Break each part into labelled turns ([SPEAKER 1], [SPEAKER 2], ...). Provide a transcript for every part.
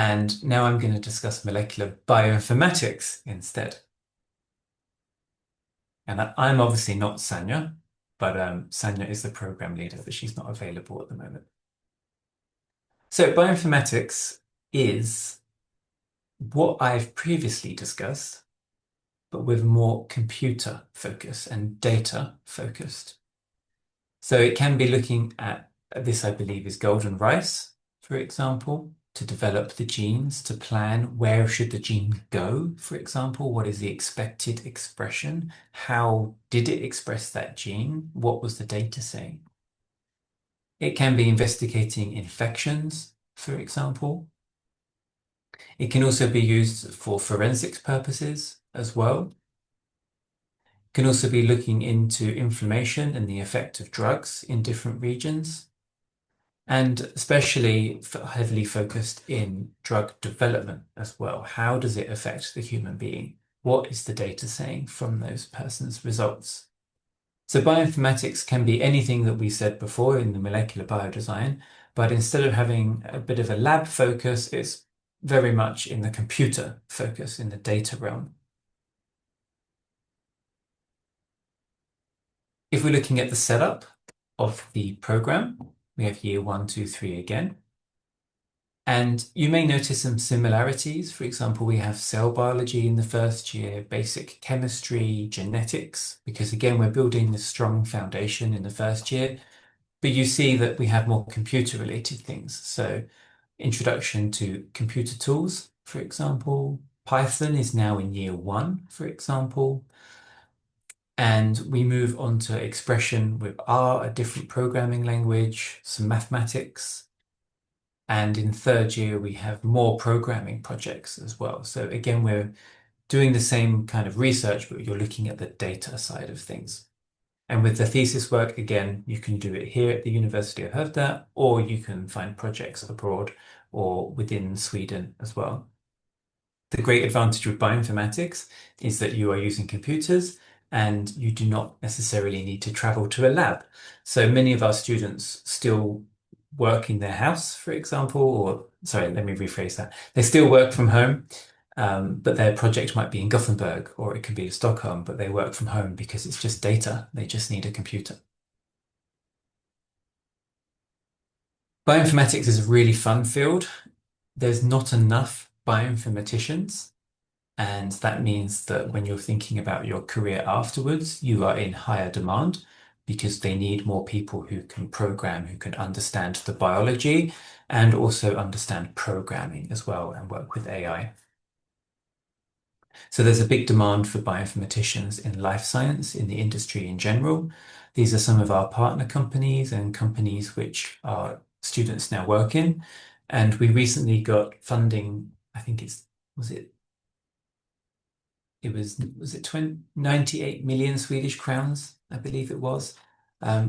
[SPEAKER 1] And now I'm going to discuss molecular bioinformatics instead. And I'm obviously not Sanya, but Sanya is the program leader, but she's not available at the moment. So bioinformatics is what I've previously discussed, but with more computer focus and data focused. So it can be looking at this, I believe, is golden rice, for example, to develop the genes, to plan where should the gene go, for example, what is the expected expression? How did it express that gene? What was the data saying? It can be investigating infections, for example. It can also be used for forensics purposes as well. Can also be looking into inflammation and the effect of drugs in different regions, and especially heavily focused in drug development as well. How does it affect the human being? What is the data saying from those persons' results? So bioinformatics can be anything that we said before in the molecular biodesign, but instead of having a bit of a lab focus, it's very much in the computer focus, in the data realm. If we're looking at the setup of the program, we have year 1, 2, 3 again. And you may notice some similarities. For example, we have cell biology in the first year, basic chemistry, genetics, because again, we're building this strong foundation in the first year. But you see that we have more computer related things. So introduction to computer tools, for example. Python is now in year 1, for example. And we move on to expression with R, a different programming language, some mathematics. And in third year, we have more programming projects as well. So again, we're doing the same kind of research, but you're looking at the data side of things. And with the thesis work, again, you can do it here at the University of Herfta, or you can find projects abroad or within Sweden as well. The great advantage with bioinformatics is that you are using computers and you do not necessarily need to travel to a lab. So many of our students still work in their house, for example, or sorry, let me rephrase that. They still work from home, but their project might be in Gothenburg or it could be in Stockholm, but they work from home because it's just data. They just need a computer. Bioinformatics is a really fun field. There's not enough bioinformaticians. And that means that when you're thinking about your career afterwards, you are in higher demand because they need more people who can program, who can understand the biology and also understand programming as well and work with AI. So there's a big demand for bioinformaticians in life science, in the industry in general. These are some of our partner companies and companies which our students now work in. And we recently got funding, I think was it 98 million Swedish crowns, I believe it was,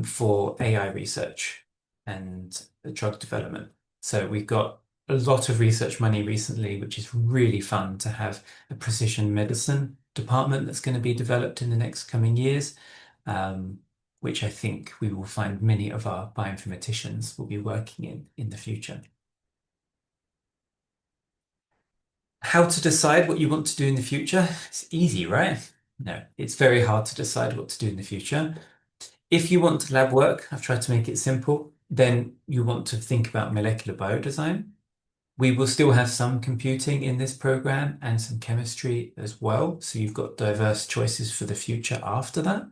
[SPEAKER 1] for AI research and drug development. So we've got a lot of research money recently, which is really fun to have a precision medicine department that's going to be developed in the next coming years, which I think we will find many of our bioinformaticians will be working in the future. How to decide what you want to do in the future? It's easy, right? No, it's very hard to decide what to do in the future. If you want lab work, I've tried to make it simple, then you want to think about molecular biodesign. We will still have some computing in this program and some chemistry as well. So you've got diverse choices for the future after that.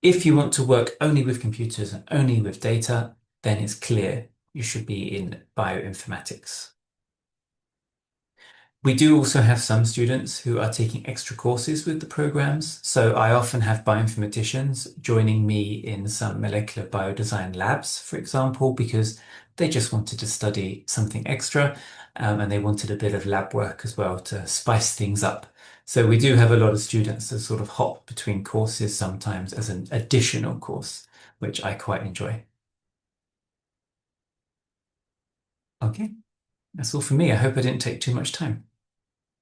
[SPEAKER 1] If you want to work only with computers and only with data, then it's clear you should be in bioinformatics. We do also have some students who are taking extra courses with the programs. So I often have bioinformaticians joining me in some molecular biodesign labs, for example, because they just wanted to study something extra and they wanted a bit of lab work as well to spice things up. So we do have a lot of students that sort of hop between courses sometimes as an additional course, which I quite enjoy. Okay, that's all for me. I hope I didn't take too much time.